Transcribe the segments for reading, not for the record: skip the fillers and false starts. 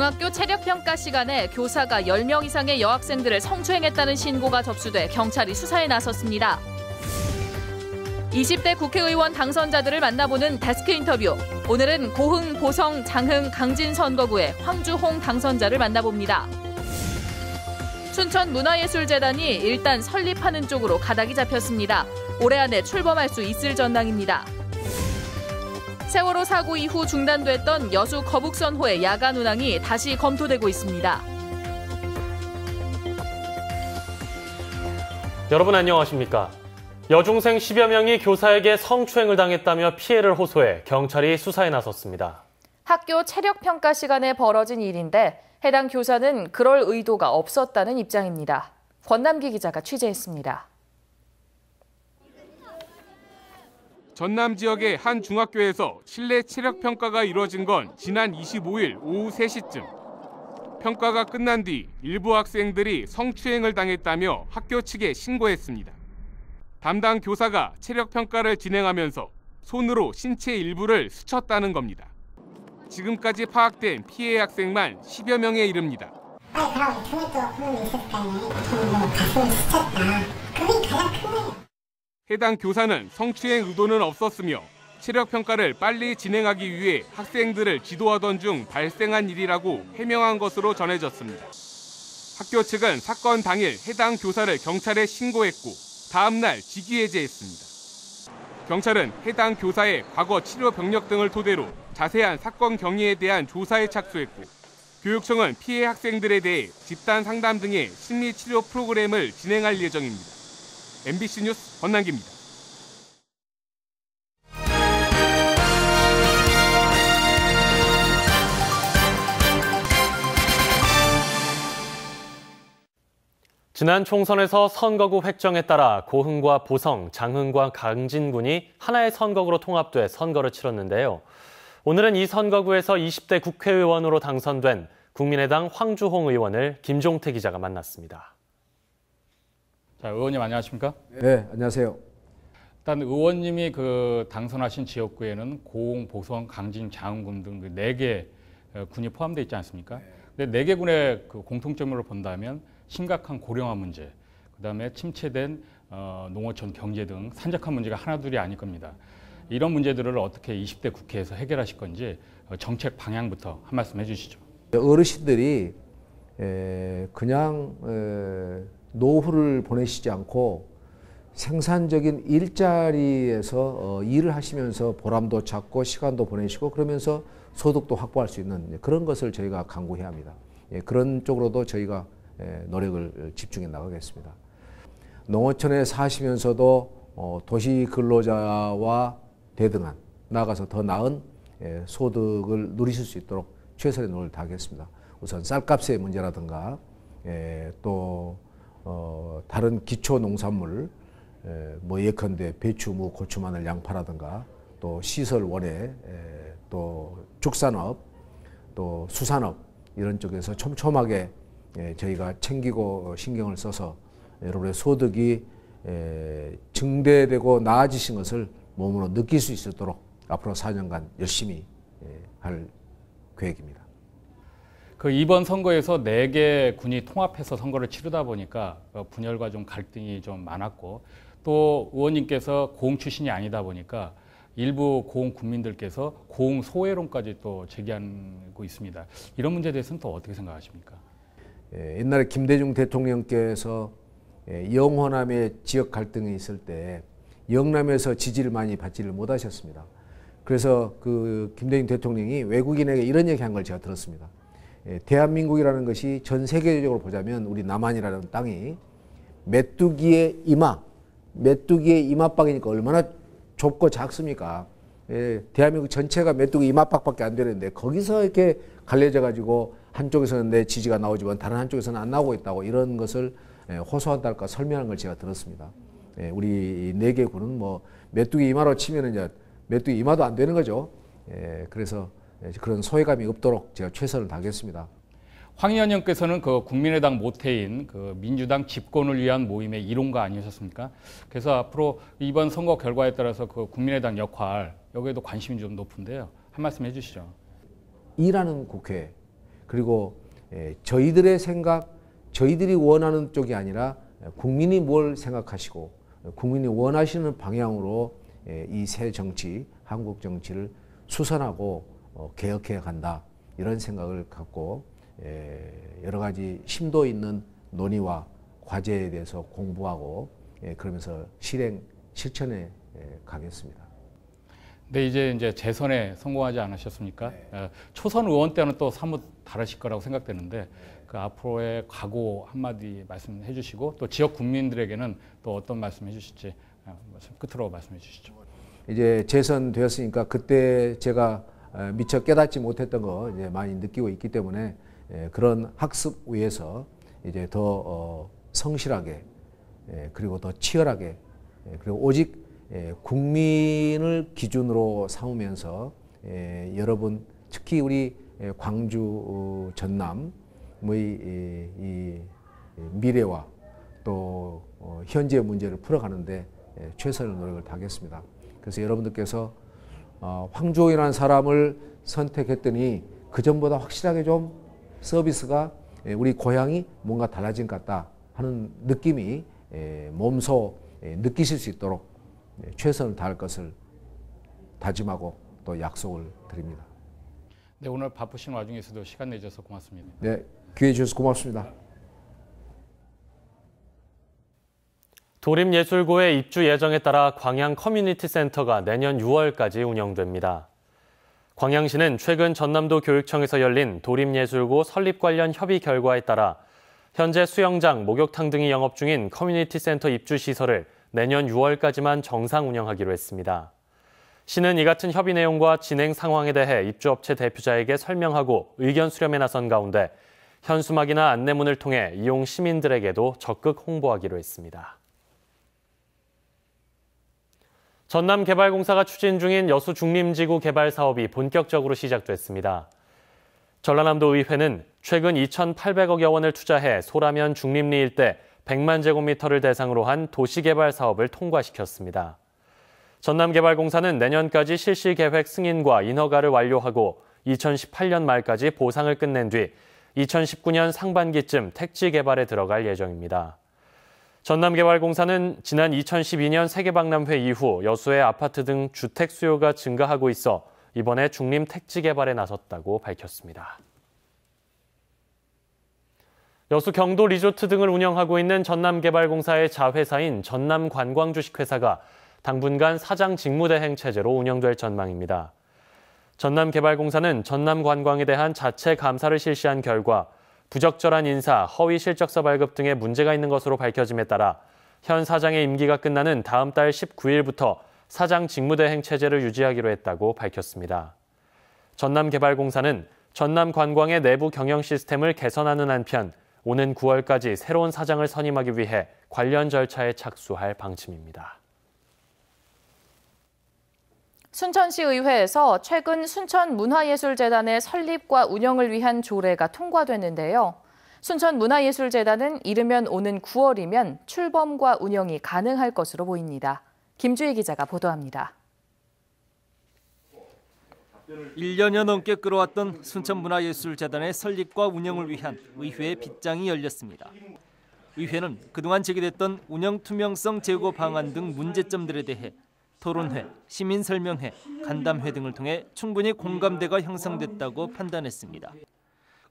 중학교 체력평가 시간에 교사가 10명 이상의 여학생들을 성추행했다는 신고가 접수돼 경찰이 수사에 나섰습니다. 20대 국회의원 당선자들을 만나보는 데스크 인터뷰. 오늘은 고흥, 보성, 장흥, 강진 선거구의 황주홍 당선자를 만나봅니다. 춘천문화예술재단이 일단 설립하는 쪽으로 가닥이 잡혔습니다. 올해 안에 출범할 수 있을 전망입니다. 세월호 사고 이후 중단됐던 여수 거북선호의 야간 운항이 다시 검토되고 있습니다. 여러분 안녕하십니까? 여중생 10여 명이 교사에게 성추행을 당했다며 피해를 호소해 경찰이 수사에 나섰습니다. 학교 체력평가 시간에 벌어진 일인데 해당 교사는 그럴 의도가 없었다는 입장입니다. 권남기 기자가 취재했습니다. 전남 지역의 한 중학교에서 실내 체력평가가 이뤄진 건 지난 25일 오후 3시쯤. 평가가 끝난 뒤 일부 학생들이 성추행을 당했다며 학교 측에 신고했습니다. 담당 교사가 체력평가를 진행하면서 손으로 신체 일부를 스쳤다는 겁니다. 지금까지 파악된 피해 학생만 10여 명에 이릅니다. 그럼 토마토 하는 있을 거 아니에요. 가슴을 스쳤다. 그게 가장 큰 거예요. 해당 교사는 성추행 의도는 없었으며 체력평가를 빨리 진행하기 위해 학생들을 지도하던 중 발생한 일이라고 해명한 것으로 전해졌습니다. 학교 측은 사건 당일 해당 교사를 경찰에 신고했고 다음 날 직위해제했습니다. 경찰은 해당 교사의 과거 치료 병력 등을 토대로 자세한 사건 경위에 대한 조사에 착수했고 교육청은 피해 학생들에 대해 집단 상담 등의 심리 치료 프로그램을 진행할 예정입니다. MBC 뉴스 권남기입니다. 지난 총선에서 선거구 획정에 따라 고흥과 보성, 장흥과 강진군이 하나의 선거구로 통합돼 선거를 치렀는데요. 오늘은 이 선거구에서 20대 국회의원으로 당선된 국민의당 황주홍 의원을 김종태 기자가 만났습니다. 자, 의원님 안녕하십니까? 네, 안녕하세요. 일단 의원님이 당선하신 지역구에는 고흥, 보성, 강진, 장흥군 등 4개 군이 포함되어 있지 않습니까? 근데 4개 군의 공통점으로 본다면 심각한 고령화 문제, 그다음에 침체된 농어촌 경제 등 산적한 문제가 하나둘이 아닐 겁니다. 이런 문제들을 어떻게 20대 국회에서 해결하실 건지 정책 방향부터 한 말씀 해주시죠. 어르신들이 그냥 노후를 보내시지 않고 생산적인 일자리에서 일을 하시면서 보람도 찾고 시간도 보내시고 그러면서 소득도 확보할 수 있는 그런 것을 저희가 강구해야 합니다. 그런 쪽으로도 저희가 노력을 집중해 나가겠습니다. 농어촌에 사시면서도 도시 근로자와 대등한, 나아가서 더 나은 소득을 누리실 수 있도록 최선의 노력을 다하겠습니다. 우선 쌀값의 문제라든가 또 다른 기초 농산물, 뭐 예컨대 배추, 무, 고추, 마늘, 양파라든가 또 시설 원예, 또 축산업, 또 수산업 이런 쪽에서 촘촘하게 저희가 챙기고 신경을 써서 여러분의 소득이 증대되고 나아지신 것을 몸으로 느낄 수 있도록 앞으로 4년간 열심히 할 계획입니다. 이번 선거에서 4개 군이 통합해서 선거를 치르다 보니까 분열과 좀 갈등이 좀 많았고 또 의원님께서 고흥 출신이 아니다 보니까 일부 고흥 국민들께서 고흥 소외론까지 또 제기하고 있습니다. 이런 문제에 대해서는 또 어떻게 생각하십니까? 옛날에 김대중 대통령께서 영호남의 지역 갈등이 있을 때 영남에서 지지를 많이 받지를 못하셨습니다. 그래서 김대중 대통령이 외국인에게 이런 얘기한 걸 제가 들었습니다. 대한민국이라는 것이 전 세계적으로 보자면 우리 남한이라는 땅이 메뚜기의 이마박이니까 얼마나 좁고 작습니까? 대한민국 전체가 메뚜기 이마박밖에 안 되는데 거기서 이렇게 갈려져 가지고 한쪽에서는 내 지지가 나오지만 다른 한쪽에서는 안 나오고 있다고 이런 것을 호소한달까 설명한 걸 제가 들었습니다. 우리 4개 군은 뭐 메뚜기 이마로 치면은 이제 메뚜기 이마도 안 되는 거죠. 그래서 그런 소외감이 없도록 제가 최선을 다하겠습니다. 황 의원님께서는 국민의당 모태인 민주당 집권을 위한 모임의 일원가 아니셨습니까? 그래서 앞으로 이번 선거 결과에 따라서 국민의당 역할 여기에도 관심이 좀 높은데요. 한 말씀 해주시죠. 일하는 국회, 그리고 저희들의 생각, 저희들이 원하는 쪽이 아니라 국민이 뭘 생각하시고 국민이 원하시는 방향으로 이 새 정치, 한국 정치를 수선하고 개혁해 간다. 이런 생각을 갖고 여러 가지 심도 있는 논의와 과제에 대해서 공부하고 그러면서 실천에 가겠습니다. 근데 이제 재선에 성공하지 않으셨습니까? 네. 초선 의원 때는 또 사뭇 다르실 거라고 생각되는데 그 앞으로의 각오 한마디 말씀해 주시고 또 지역 국민들에게는 또 어떤 말씀 해주실지 끝으로 말씀해 주시죠. 이제 재선되었으니까 그때 제가 미처 깨닫지 못했던 거 이제 많이 느끼고 있기 때문에 그런 학습 위에서 이제 더 성실하게 그리고 더 치열하게 그리고 오직 국민을 기준으로 삼으면서 여러분 특히 우리 광주 전남의 이 미래와 또 현재 문제를 풀어가는데 최선의 노력을 다하겠습니다. 그래서 여러분들께서 황주호이라는 사람을 선택했더니 그 전보다 확실하게 좀 서비스가 우리 고향이 뭔가 달라진 것 같다 하는 느낌이 몸소 느끼실 수 있도록 최선을 다할 것을 다짐하고 또 약속을 드립니다. 네, 오늘 바쁘신 와중에서도 시간 내주셔서 고맙습니다. 네, 기회 주셔서 고맙습니다. 도림예술고의 입주 예정에 따라 광양 커뮤니티 센터가 내년 6월까지 운영됩니다. 광양시는 최근 전남도 교육청에서 열린 도림예술고 설립 관련 협의 결과에 따라 현재 수영장, 목욕탕 등이 영업 중인 커뮤니티 센터 입주 시설을 내년 6월까지만 정상 운영하기로 했습니다. 시는 이 같은 협의 내용과 진행 상황에 대해 입주업체 대표자에게 설명하고 의견 수렴에 나선 가운데 현수막이나 안내문을 통해 이용 시민들에게도 적극 홍보하기로 했습니다. 전남개발공사가 추진 중인 여수 중림지구 개발 사업이 본격적으로 시작됐습니다. 전라남도 의회는 최근 2,800억여 원을 투자해 소라면 중림리 일대 100만 제곱미터를 대상으로 한 도시개발 사업을 통과시켰습니다. 전남개발공사는 내년까지 실시계획 승인과 인허가를 완료하고 2018년 말까지 보상을 끝낸 뒤 2019년 상반기쯤 택지 개발에 들어갈 예정입니다. 전남개발공사는 지난 2012년 세계박람회 이후 여수의 아파트 등 주택 수요가 증가하고 있어 이번에 중림 택지 개발에 나섰다고 밝혔습니다. 여수 경도 리조트 등을 운영하고 있는 전남개발공사의 자회사인 전남관광주식회사가 당분간 사장 직무대행 체제로 운영될 전망입니다. 전남개발공사는 전남관광에 대한 자체 감사를 실시한 결과 부적절한 인사, 허위 실적서 발급 등의 문제가 있는 것으로 밝혀짐에 따라 현 사장의 임기가 끝나는 다음 달 19일부터 사장 직무대행 체제를 유지하기로 했다고 밝혔습니다. 전남개발공사는 전남관광의 내부 경영 시스템을 개선하는 한편 오는 9월까지 새로운 사장을 선임하기 위해 관련 절차에 착수할 방침입니다. 순천시 의회에서 최근 순천문화예술재단의 설립과 운영을 위한 조례가 통과됐는데요. 순천문화예술재단은 이르면 오는 9월이면 출범과 운영이 가능할 것으로 보입니다. 김주희 기자가 보도합니다. 1년여 넘게 끌어왔던 순천문화예술재단의 설립과 운영을 위한 의회의 빗장이 열렸습니다. 의회는 그동안 제기됐던 운영 투명성 제고 방안 등 문제점들에 대해 토론회, 시민설명회, 간담회 등을 통해 충분히 공감대가 형성됐다고 판단했습니다.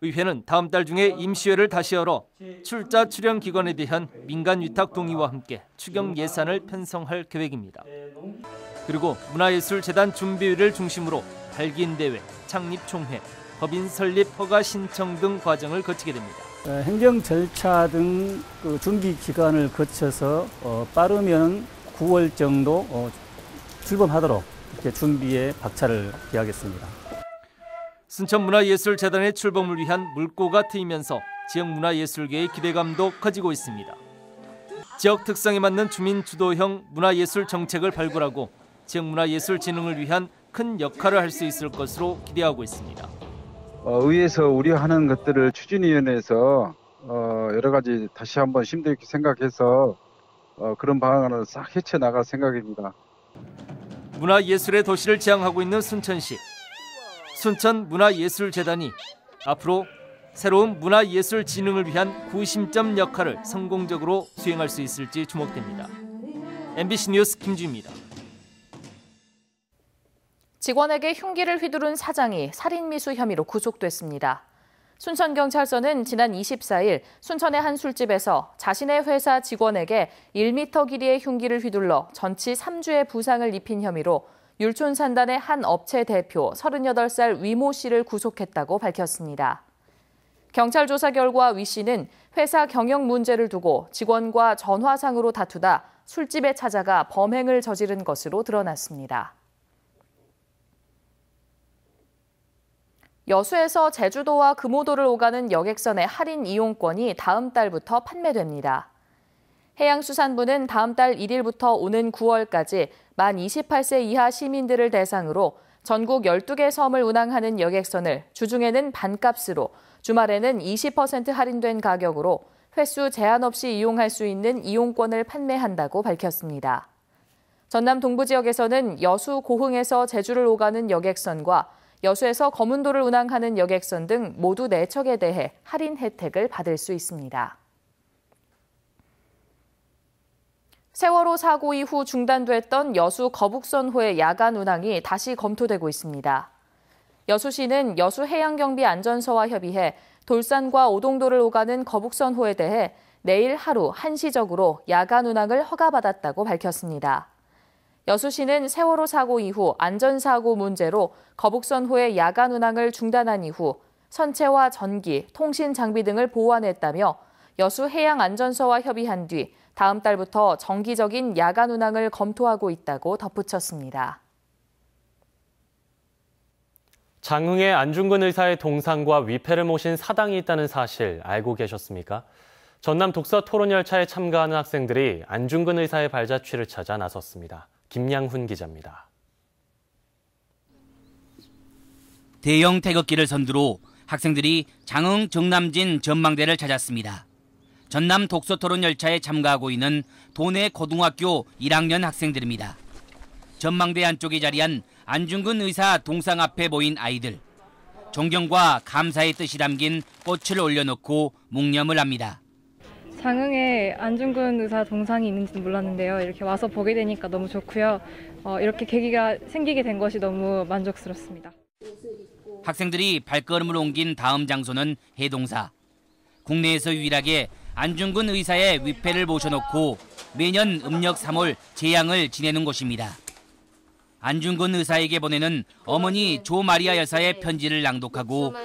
의회는 다음 달 중에 임시회를 다시 열어 출자 출연 기관에 대한 민간 위탁 동의와 함께 추경 예산을 편성할 계획입니다. 그리고 문화예술재단 준비위를 중심으로 발기인대회, 창립총회, 법인 설립 허가 신청 등 과정을 거치게 됩니다. 행정 절차 등 준비 기간을 거쳐서 빠르면 9월 정도 출범하도록 이렇게 준비에 박차를 기하겠습니다. 순천문화예술재단의 출범을 위한 물꼬가 트이면서 지역 문화예술계의 기대감도 커지고 있습니다. 지역 특성에 맞는 주민 주도형 문화예술 정책을 발굴하고 지역 문화예술 진흥을 위한 큰 역할을 할 수 있을 것으로 기대하고 있습니다. 의회에서 우려하는 것들을 추진위원회에서 여러 가지 다시 한번 심도 있게 생각해서 그런 방안을 싹 헤쳐나갈 생각입니다. 문화예술의 도시를 지향하고 있는 순천시. 순천문화예술재단이 앞으로 새로운 문화예술 진흥을 위한 구심점 역할을 성공적으로 수행할 수 있을지 주목됩니다. MBC 뉴스 김주입니다. 직원에게 흉기를 휘두른 사장이 살인미수 혐의로 구속됐습니다. 순천경찰서는 지난 24일 순천의 한 술집에서 자신의 회사 직원에게 1m 길이의 흉기를 휘둘러 전치 3주의 부상을 입힌 혐의로 율촌산단의 한 업체 대표 38살 위모 씨를 구속했다고 밝혔습니다. 경찰 조사 결과 위 씨는 회사 경영 문제를 두고 직원과 전화상으로 다투다 술집에 찾아가 범행을 저지른 것으로 드러났습니다. 여수에서 제주도와 금오도를 오가는 여객선의 할인 이용권이 다음 달부터 판매됩니다. 해양수산부는 다음 달 1일부터 오는 9월까지 만 28세 이하 시민들을 대상으로 전국 12개 섬을 운항하는 여객선을 주중에는 반값으로, 주말에는 20% 할인된 가격으로 횟수 제한 없이 이용할 수 있는 이용권을 판매한다고 밝혔습니다. 전남 동부 지역에서는 여수 고흥에서 제주를 오가는 여객선과 여수에서 거문도를 운항하는 여객선 등 모두 4척에 대해 할인 혜택을 받을 수 있습니다. 세월호 사고 이후 중단됐던 여수 거북선호의 야간 운항이 다시 검토되고 있습니다. 여수시는 여수해양경비안전서와 협의해 돌산과 오동도를 오가는 거북선호에 대해 내일 하루 한시적으로 야간 운항을 허가받았다고 밝혔습니다. 여수시는 세월호 사고 이후 안전사고 문제로 거북선호의 야간 운항을 중단한 이후 선체와 전기, 통신 장비 등을 보완했다며 여수해양안전서와 협의한 뒤 다음 달부터 정기적인 야간 운항을 검토하고 있다고 덧붙였습니다. 장흥에 안중근 의사의 동상과 위패를 모신 사당이 있다는 사실 알고 계셨습니까? 전남 독서 토론열차에 참가하는 학생들이 안중근 의사의 발자취를 찾아 나섰습니다. 김양훈 기자입니다. 대형 태극기를 선두로 학생들이 장흥 정남진 전망대를 찾았습니다. 전남 독서토론 열차에 참가하고 있는 도내 고등학교 1학년 학생들입니다. 전망대 안쪽에 자리한 안중근 의사 동상 앞에 모인 아이들. 존경과 감사의 뜻이 담긴 꽃을 올려놓고 묵념을 합니다. 장흥에 안중근 의사 동상이 있는지는 몰랐는데요. 이렇게 와서 보게 되니까 너무 좋고요. 이렇게 계기가 생기게 된 것이 너무 만족스럽습니다. 학생들이 발걸음을 옮긴 다음 장소는 해동사. 국내에서 유일하게 안중근 의사의 위패를 모셔놓고 매년 음력 3월 제양을 지내는 곳입니다. 안중근 의사에게 보내는 어머니 조마리아 여사의 편지를 낭독하고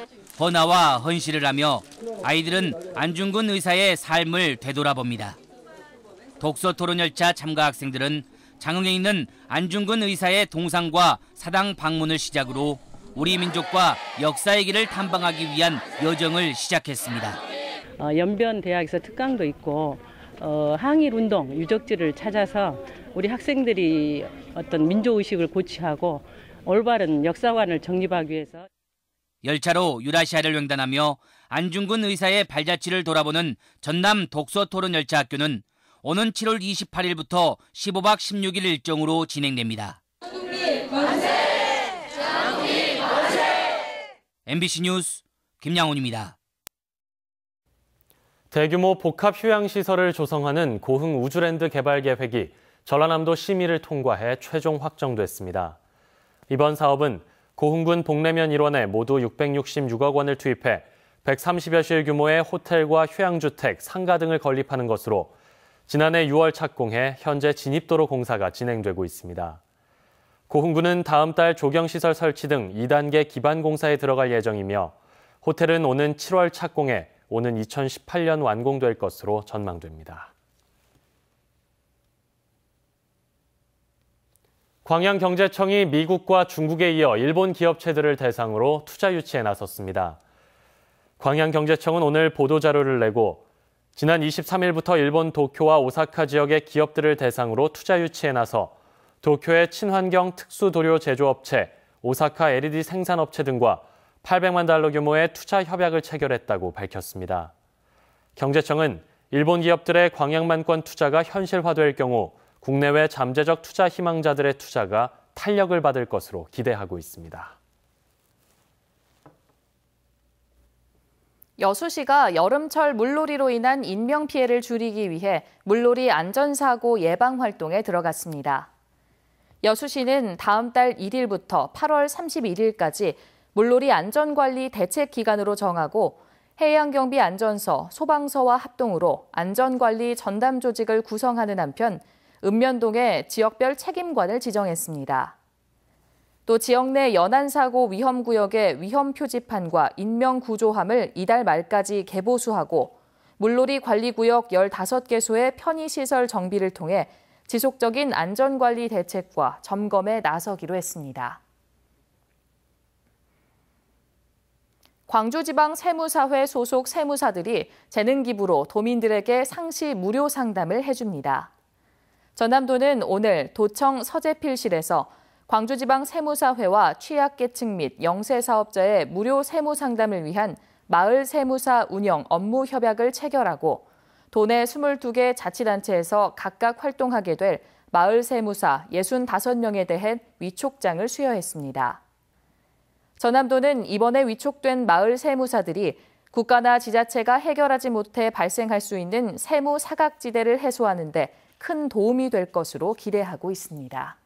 헌화와 헌시를 하며 아이들은 안중근 의사의 삶을 되돌아봅니다. 독서토론열차 참가 학생들은 장흥에 있는 안중근 의사의 동상과 사당 방문을 시작으로 우리 민족과 역사의 길을 탐방하기 위한 여정을 시작했습니다. 연변대학에서 특강도 있고 항일운동 유적지를 찾아서 우리 학생들이 어떤 민족의식을 고취하고 올바른 역사관을 정립하기 위해서 열차로 유라시아를 횡단하며 안중근 의사의 발자취를 돌아보는 전남 독서토론열차 학교는 오는 7월 28일부터 15박 16일 일정으로 진행됩니다. MBC 뉴스 김양훈입니다. 대규모 복합 휴양시설을 조성하는 고흥 우주랜드 개발 계획이 전라남도 심의를 통과해 최종 확정됐습니다. 이번 사업은 고흥군 복내면 1원에 모두 666억 원을 투입해 130여실 규모의 호텔과 휴양주택, 상가 등을 건립하는 것으로 지난해 6월 착공해 현재 진입도로 공사가 진행되고 있습니다. 고흥군은 다음 달 조경시설 설치 등 2단계 기반 공사에 들어갈 예정이며 호텔은 오는 7월 착공해 오는 2018년 완공될 것으로 전망됩니다. 광양경제청이 미국과 중국에 이어 일본 기업체들을 대상으로 투자 유치에 나섰습니다. 광양경제청은 오늘 보도자료를 내고 지난 23일부터 일본 도쿄와 오사카 지역의 기업들을 대상으로 투자 유치에 나서 도쿄의 친환경 특수도료 제조업체, 오사카 LED 생산업체 등과 800만 달러 규모의 투자 협약을 체결했다고 밝혔습니다. 경제청은 일본 기업들의 광양만권 투자가 현실화될 경우 국내외 잠재적 투자 희망자들의 투자가 탄력을 받을 것으로 기대하고 있습니다. 여수시가 여름철 물놀이로 인한 인명피해를 줄이기 위해 물놀이 안전사고 예방 활동에 들어갔습니다. 여수시는 다음 달 1일부터 8월 31일까지 물놀이 안전관리 대책기간으로 정하고 해양경비안전서, 소방서와 합동으로 안전관리 전담 조직을 구성하는 한편 읍면동에 지역별 책임관을 지정했습니다. 또 지역 내 연안사고 위험구역의 위험표지판과 인명구조함을 이달 말까지 개보수하고 물놀이 관리구역 15개소의 편의시설 정비를 통해 지속적인 안전관리 대책과 점검에 나서기로 했습니다. 광주지방세무사회 소속 세무사들이 재능기부로 도민들에게 상시 무료 상담을 해줍니다. 전남도는 오늘 도청 서재필실에서 광주지방세무사회와 취약계층 및 영세사업자의 무료 세무상담을 위한 마을세무사 운영 업무 협약을 체결하고 도내 22개 자치단체에서 각각 활동하게 될 마을세무사 65명에 대해 위촉장을 수여했습니다. 전남도는 이번에 위촉된 마을세무사들이 국가나 지자체가 해결하지 못해 발생할 수 있는 세무 사각지대를 해소하는 데 큰 도움이 될 것으로 기대하고 있습니다.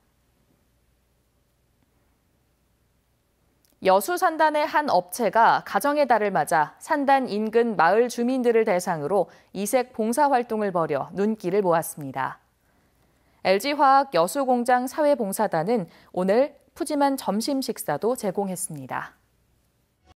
여수 산단의 한 업체가 가정의 달을 맞아 산단 인근 마을 주민들을 대상으로 이색 봉사활동을 벌여 눈길을 모았습니다. LG화학 여수공장 사회봉사단은 오늘 푸짐한 점심 식사도 제공했습니다.